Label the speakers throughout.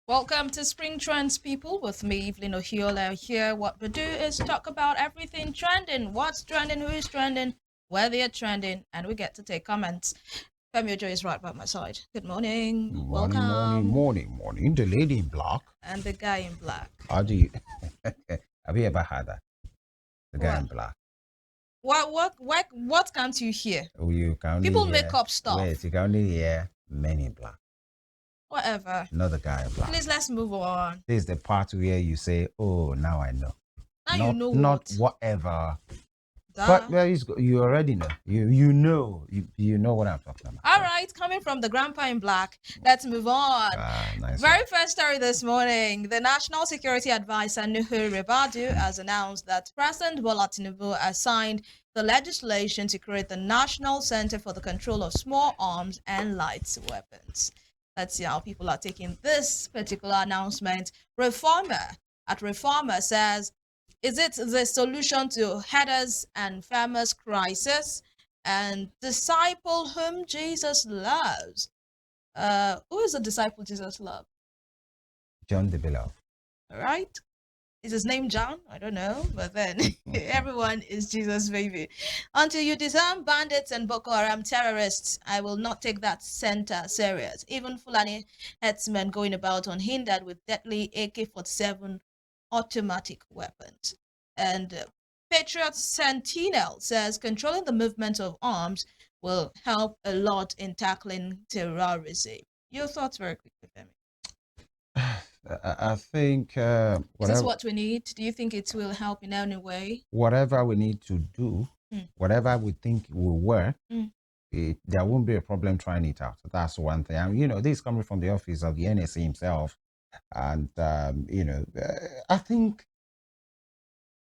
Speaker 1: Welcome to Spring Trends, people. With me, Evelyn Ohiolei here. What we do is talk about everything trending, what's trending, who is trending, where they're trending, and we get to take comments. Femi Ojo is right by my side. Good morning.
Speaker 2: Morning, morning,
Speaker 1: Welcome.
Speaker 2: morning, morning. The lady in black.
Speaker 1: And the guy in black.
Speaker 2: How do you have you ever had that? The guy in
Speaker 1: What?
Speaker 2: black.
Speaker 1: What can't you hear?
Speaker 2: Oh, you can only
Speaker 1: People make
Speaker 2: hear.
Speaker 1: up
Speaker 2: Wait,
Speaker 1: stuff.
Speaker 2: you can only hear men in black,
Speaker 1: Whatever.
Speaker 2: not the guy in black.
Speaker 1: Please, let's move on.
Speaker 2: This is the part where you say, "Oh, now I know."
Speaker 1: Now you
Speaker 2: Not,
Speaker 1: know
Speaker 2: not
Speaker 1: what.
Speaker 2: whatever. But
Speaker 1: Duh.
Speaker 2: you already know. You know what I'm talking about.
Speaker 1: All right, coming from the grandpa in black, let's move on.
Speaker 2: Nice one.
Speaker 1: Very first story this morning, the National Security Advisor Nuhu Ribadu has announced that President Bola Tinubu has signed the legislation to create the National Center for the Control of Small Arms and Light Weapons. Let's see how people are taking this particular announcement. Reformer says, is it the solution to headers and farmers' crisis? And disciple whom Jesus loves. Who is the disciple Jesus loves?
Speaker 2: John the Beloved.
Speaker 1: All right. Is his name John? I don't know, but then everyone is Jesus' baby. Until you disarm bandits and Boko Haram terrorists, I will not take that center serious. Even Fulani headsmen going about unhindered with deadly AK-47 automatic weapons. And Patriot Sentinel says controlling the movement of arms will help a lot in tackling terrorism. Your thoughts very quickly, Femi.
Speaker 2: I think
Speaker 1: Is this
Speaker 2: whatever
Speaker 1: what we need? Do you think it will help in any way?
Speaker 2: whatever we need to do,
Speaker 1: Mm.
Speaker 2: whatever we think will work,
Speaker 1: Mm.
Speaker 2: there won't be a problem trying it out. That's one thing. And, this is coming from the office of the NSA himself. And, I think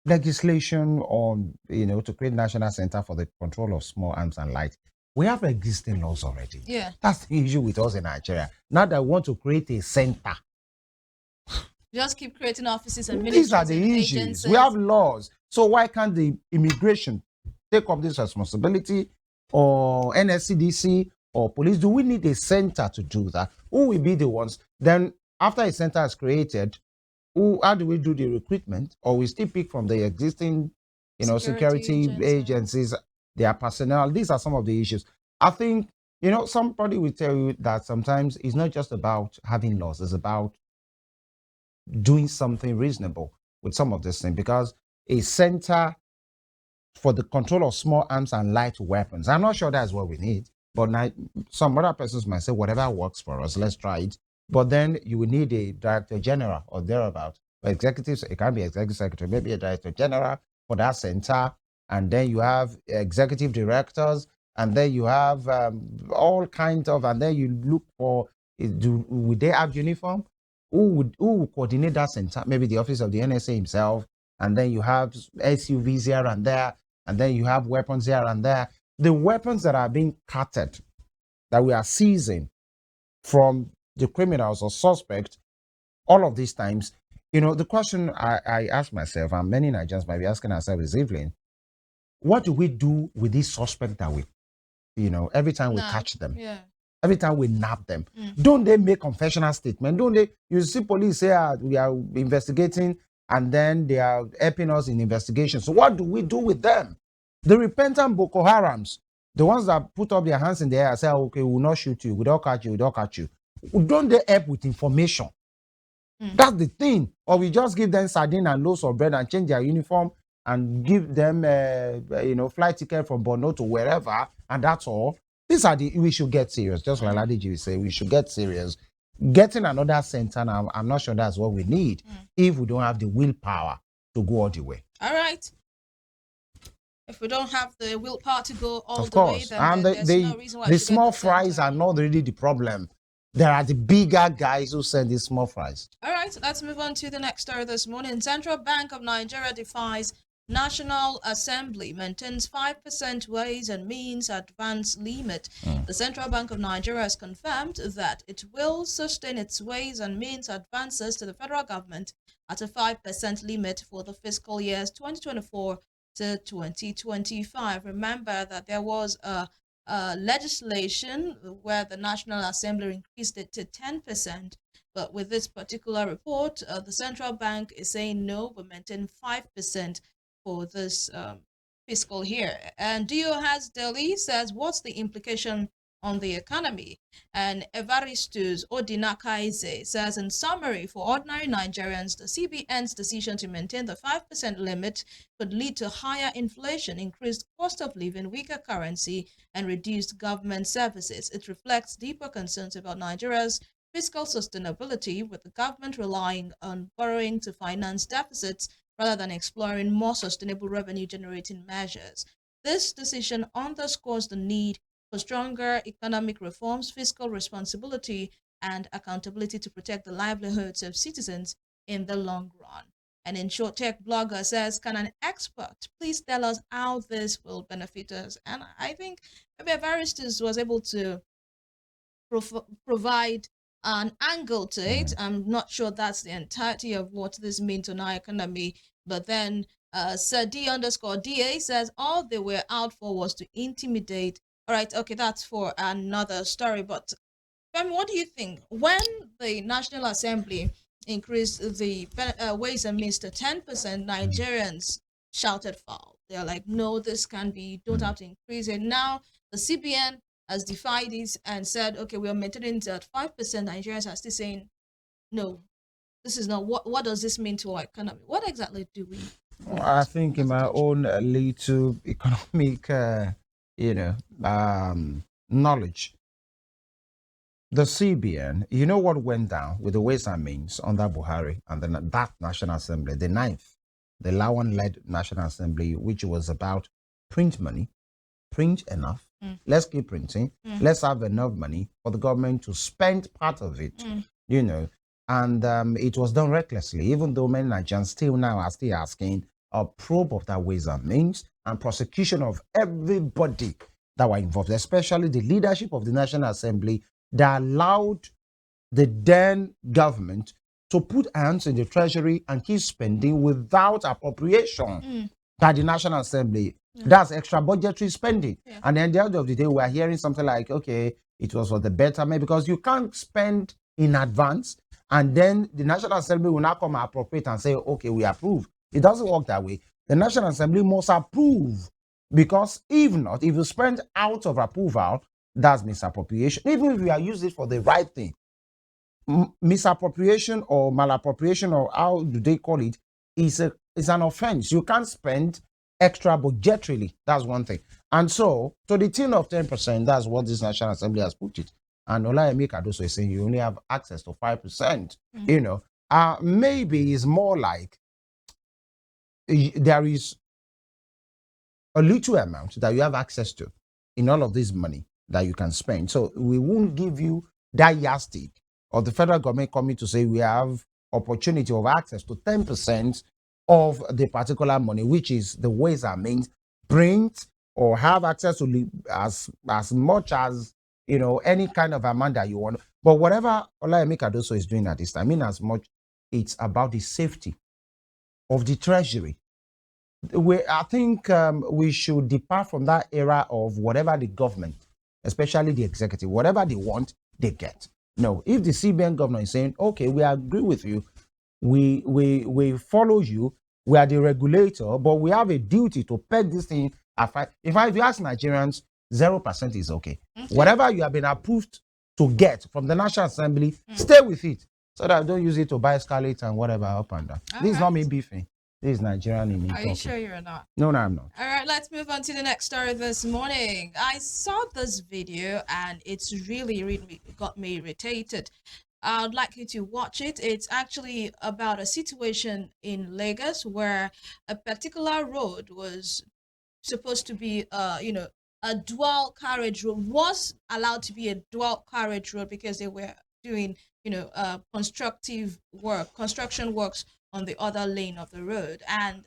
Speaker 2: legislation on, to create National Center for the Control of Small Arms and Light, we have existing laws already.
Speaker 1: Yeah.
Speaker 2: That's the issue with us in Nigeria. Now that we want to create a center,
Speaker 1: Just keep creating offices and
Speaker 2: these are
Speaker 1: ministries
Speaker 2: the
Speaker 1: and
Speaker 2: issues.
Speaker 1: agencies.
Speaker 2: We have laws. So why can't the immigration take up this responsibility, or NSCDC or police? Do we need a center to do that? Who will be the ones? Then after a center is created, how do we do the recruitment? Or we still pick from the existing, security agencies, their personnel? These are some of the issues. I think, somebody will tell you that sometimes it's not just about having laws, it's about doing something reasonable with some of this thing, because a center for the control of small arms and light weapons, I'm not sure that's what we need, but some other persons might say whatever works for us, let's try it. But then you will need a director general or thereabout. Executives, it can be executive secretary, maybe a director general for that center, and then you have executive directors, and then you have all kinds of, and then you look for, would they have uniform? Who would coordinate that center? Maybe the office of the NSA himself, and then you have SUVs here and there, and then you have weapons here and there. The weapons that are being carted, that we are seizing from the criminals or suspects, all of these times, the question I ask myself, and many Nigerians might be asking ourselves this evening, what do we do with these suspects that we, every time we catch them?
Speaker 1: Yeah.
Speaker 2: Every time we nab them, don't they make confessional statement? Don't they? You see police say, we are investigating, and then they are helping us in investigation. So what do we do with them? The repentant Boko Harams, the ones that put up their hands in the air and say, okay, we will not shoot you, we don't catch you, we don't catch you. Don't they help with information? That's the thing. Or we just give them sardine and loaves of bread and change their uniform and give them, flight ticket from Borno to wherever, and that's all. We should get serious. Just like Ladiji will say, we should get serious. Getting another center, I'm not sure that's what we need if we don't have the willpower to go all the way.
Speaker 1: All right. If we don't have the willpower to go all
Speaker 2: Of
Speaker 1: the way,
Speaker 2: course.
Speaker 1: then
Speaker 2: And
Speaker 1: there's no reason why
Speaker 2: the
Speaker 1: we should
Speaker 2: small
Speaker 1: get the
Speaker 2: fries
Speaker 1: center.
Speaker 2: are not really the problem. There are the bigger guys who send these small fries.
Speaker 1: All right, let's move on to the next story this morning. Central Bank of Nigeria defies National Assembly, maintains 5% ways and means advance limit. The Central Bank of Nigeria has confirmed that it will sustain its ways and means advances to the federal government at a 5% limit for the fiscal years 2024 to 2025. Remember that there was a legislation where the National Assembly increased it to 10%, But with this particular report, the central bank is saying no, we maintain 5% for this fiscal year. And Dio has Delhi says, what's the implication on the economy? And Evaristus Odinakaize says, in summary, for ordinary Nigerians, the CBN's decision to maintain the 5% limit could lead to higher inflation, increased cost of living, weaker currency, and reduced government services. It reflects deeper concerns about Nigeria's fiscal sustainability, with the government relying on borrowing to finance deficits rather than exploring more sustainable revenue-generating measures. This decision underscores the need for stronger economic reforms, fiscal responsibility, and accountability to protect the livelihoods of citizens in the long run. And in short, tech blogger says, can an expert please tell us how this will benefit us? And I think maybe Evaristus was able to provide an angle to it. I'm not sure that's the entirety of what this means on our economy. But then Sir D underscore DA says all they were out for was to intimidate. All right, okay, that's for another story. But Femi, what do you think? When the National Assembly increased the Ways and Means to 10%, Nigerians shouted foul. They're like, no, this can be, you don't have to increase it. Now, the CBN has defied this and said, okay, we are maintaining it at 5%. Nigerians are still saying, no, this is not, what does this mean to our economy? What exactly do we want?
Speaker 2: I think in my own little economic, knowledge, the CBN, you know what went down with the Ways and Means under Buhari and then that National Assembly, the ninth, the Lawan-led National Assembly, which was about print money, print enough. Let's keep printing. Let's have enough money for the government to spend part of it, And it was done recklessly, even though many Nigerians still now are still asking a probe of that Ways and Means and prosecution of everybody that were involved, especially the leadership of the National Assembly that allowed the then government to put hands in the treasury and keep spending without appropriation by the National Assembly. That's extra budgetary spending. And then at the end of the day, we're hearing something like, okay, it was for the betterment, because you can't spend in advance and then the National Assembly will now come and appropriate and say, okay, we approve. It doesn't work that way. The National Assembly must approve, because if not, if you spend out of approval, that's misappropriation. Even if you are using it for the right thing, misappropriation or malappropriation, or how do they call it, is an offense. You can't spend extra budgetarily. That's one thing. And so, to the tune of 10%, that's what this National Assembly has put it. And Olayemi Kadoso is saying you only have access to 5%. Maybe it's more like there is a little amount that you have access to in all of this money that you can spend. So we won't give you that yardstick or the federal government coming to say we have opportunity of access to 10% of the particular money, which is the Ways and Means, print or have access to as much as any kind of amount that you want. But whatever Olayemi Kadoso is doing at this time, in as much it's about the safety of the treasury. I think we should depart from that era of whatever the government, especially the executive, whatever they want, they get. No, if the CBN governor is saying, okay, we agree with you, we follow you, we are the regulator, but we have a duty to peg this thing at 5. In fact, if you ask Nigerians, 0% is okay. Whatever you have been approved to get from the National Assembly, stay with it, so that I don't use it to buy Scarlet and whatever up and down. This is not me beefing. This is Nigerian in me.
Speaker 1: Are you sure you're not?
Speaker 2: No, I'm not.
Speaker 1: All right, let's move on to the next story this morning. I saw this video and it's really got me irritated. I'd like you to watch it. It's actually about a situation in Lagos where a particular road was supposed to be, a dual carriage road, was allowed to be a dual carriage road because they were doing, construction works on the other lane of the road. And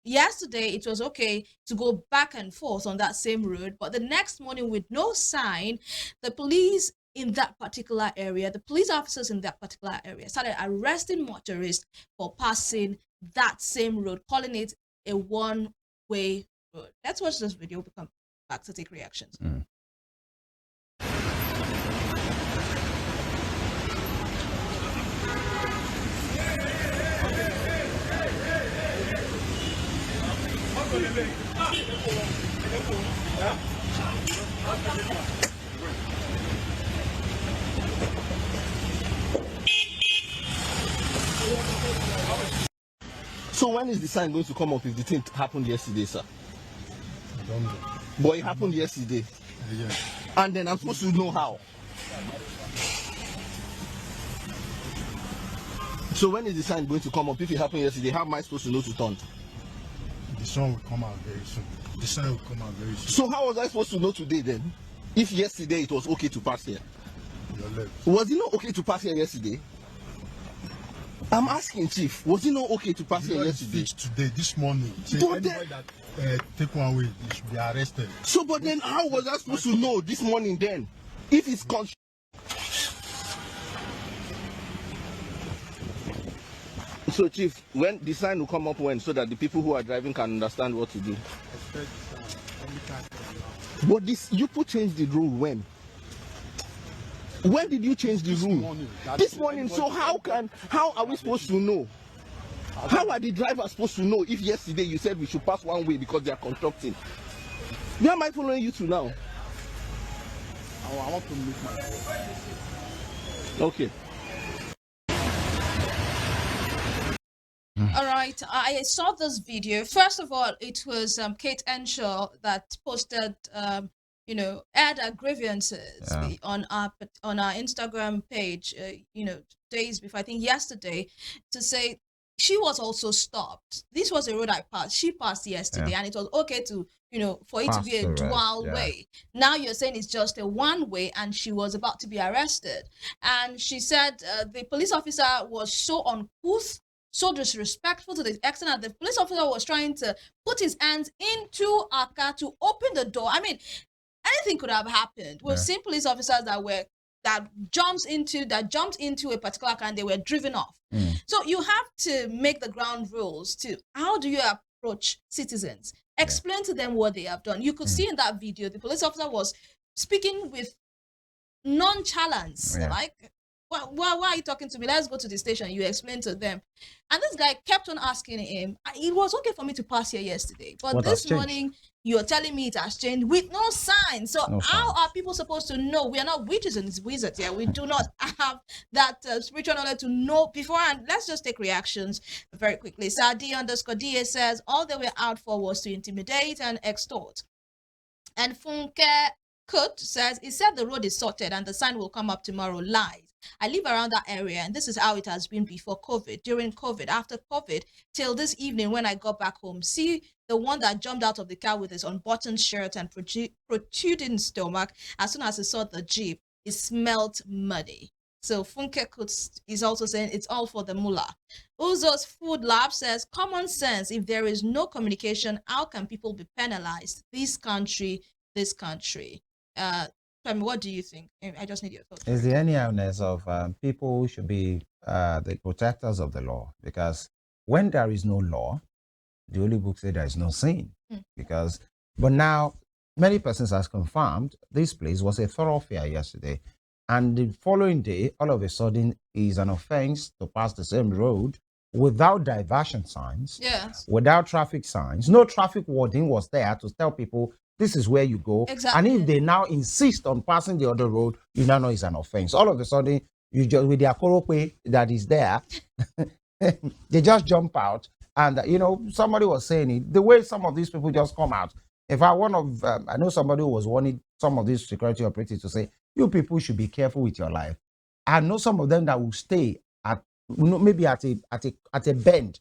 Speaker 1: yesterday it was okay to go back and forth on that same road, but the next morning, with no sign, the police in that particular area, the police officers in that particular area started arresting motorists for passing that same road, calling it a one-way road. Let's watch this video. We'll come back to take reactions.
Speaker 3: So when is the sign going to come up if the thing happened yesterday, sir?
Speaker 4: I don't know.
Speaker 3: But it happened yesterday.
Speaker 4: Yeah.
Speaker 3: And then I'm supposed to know how. So when is the sign going to come up? If it happened yesterday, how am I supposed to know to turn?
Speaker 4: The sun will come out very soon. The sun will come out very soon.
Speaker 3: So how was I supposed to know today then? If yesterday it was okay to pass here.
Speaker 4: Your left.
Speaker 3: Was it not okay to pass here yesterday? I'm asking, Chief. Was it not okay to pass here yesterday?
Speaker 4: Fixed today, this morning. Say
Speaker 3: But
Speaker 4: anybody that take one way, they should be arrested.
Speaker 3: So, but then how was I supposed to know this morning then? If it's So, Chief, when the sign will come up when, so that the people who are driving can understand what to do. But this, you put change the rule when? When did you change the rule? This morning. So how are we supposed to know? How are the drivers supposed to know if yesterday you said we should pass one way because they are constructing? Where am I following you to now?
Speaker 4: I want to make my voice.
Speaker 3: Okay.
Speaker 1: All right, I saw this video. First of all, it was Kate Enshaw that posted, aired her grievances on our Instagram page, days before, I think yesterday, to say she was also stopped. This was a road I passed. She passed yesterday, and it was okay to, for it to be a dual way. Now you're saying it's just a one way, and she was about to be arrested. And she said the police officer was so uncouth, so disrespectful, to the extent that the police officer was trying to put his hands into our car to open the door. I mean, anything could have happened. We've seen police officers that jumped into a particular car and they were driven off. So you have to make the ground rules to how do you approach citizens, explain to them what they have done. You could see in that video the police officer was speaking with nonchalance, like, why are you talking to me? Let's go to the station. You explain to them. And this guy kept on asking him, it was okay for me to pass here yesterday, but what this morning you're telling me it has changed with no sign. So how are people supposed to know? We are not witches and wizards here. We do not have that spiritual knowledge to know beforehand. Let's just take reactions very quickly. Sadi_DA says all they were out for was to intimidate and extort. And Funke Kut says, he said the road is sorted and the sign will come up tomorrow. Lies. I live around that area and this is how it has been before COVID, during COVID, after COVID, till this evening when I got back home. See the one that jumped out of the car with his unbuttoned shirt and protruding stomach. As soon as he saw the Jeep, it smelled muddy. So Funke Kut is also saying it's all for the mullah. Uzo's Food Lab says, common sense, if there is no communication, how can people be penalized? This country. Femi, what do you think? I just need your thoughts.
Speaker 2: Is there any awareness of people who should be the protectors of the law? Because when there is no law, the Holy Book says there is no sin. But now, many persons has confirmed this place was a thoroughfare yesterday. And the following day, all of a sudden, is an offense to pass the same road without diversion signs, without traffic signs. No traffic warden was there to tell people, this is where you go. And if they now insist on passing the other road, you now know it's an offense. All of a sudden, you just, with their korope that is there, they just jump out. And, somebody was saying it, the way some of these people just come out. If I know somebody who was wanting some of these security operatives to say, you people should be careful with your life. I know some of them that will stay at, maybe at a bend.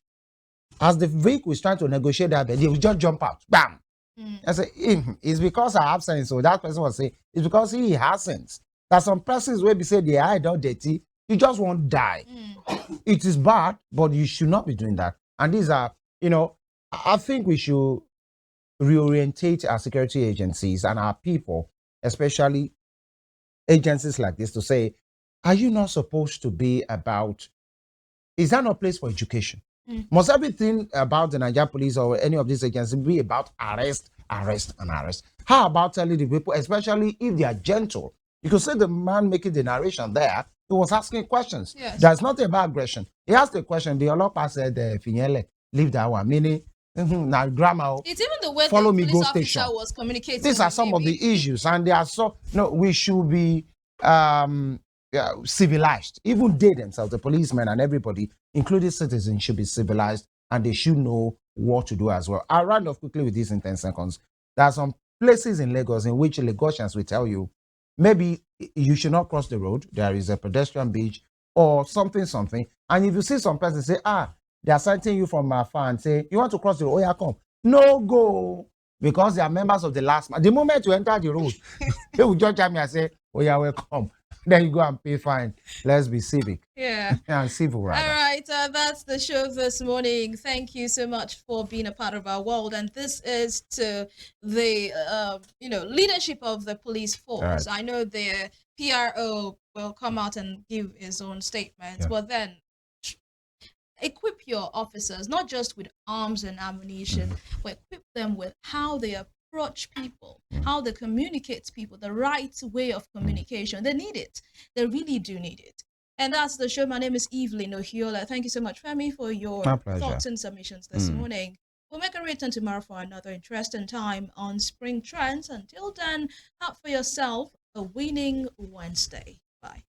Speaker 2: As the vehicle is trying to negotiate that bend, they will just jump out. Bam! I say, it's because I have sense. So that person will say, it's because he has sense. That some persons will be say they are not dirty, you just won't die. It is bad, but you should not be doing that. And these are, I think we should reorientate our security agencies and our people, especially agencies like this, to say, are you not supposed to be about, is that not a place for education? Must everything about the Nigeria police or any of these agencies be about arrest, arrest, and arrest? How about telling the people, especially if they are gentle? You could say the man making the narration there, he was asking questions. That's not about aggression. He asked a question. The Olopa said, Finyele, leave that one. Meaning, now grammar.
Speaker 1: It's even the way
Speaker 2: follow
Speaker 1: the
Speaker 2: me,
Speaker 1: police
Speaker 2: go
Speaker 1: officer
Speaker 2: station.
Speaker 1: was communicating.
Speaker 2: These are some of the issues, and they are we should be civilized. Even they themselves, the policemen and everybody, including citizens, should be civilized and they should know what to do as well. I'll round off quickly with this in 10 seconds. There are some places in Lagos in which Lagosians will tell you, maybe you should not cross the road. There is a pedestrian beach or something. And if you see some person say, they are citing you from afar and say, you want to cross the road, oh yeah, come. No go, because they are members of the last man. The moment you enter the road, they will judge me and say, oh yeah, welcome. Then you go and pay fine. Let's be civic.
Speaker 1: Yeah.
Speaker 2: And civil, rather.
Speaker 1: All right, that's the show this morning. Thank you so much for being a part of our world. And this is to the leadership of the police force.
Speaker 2: Right.
Speaker 1: I know the PRO will come out and give his own statements, but then equip your officers not just with arms and ammunition, but equip them with how they approach people, how they communicate to people, the right way of communication. They need it. They really do need it. And that's the show. My name is Evelyn Ohiolei. Thank you so much, Femi, for your thoughts and submissions this morning. We'll make a return tomorrow for another interesting time on Spring Trends. Until then, have for yourself a winning Wednesday. Bye.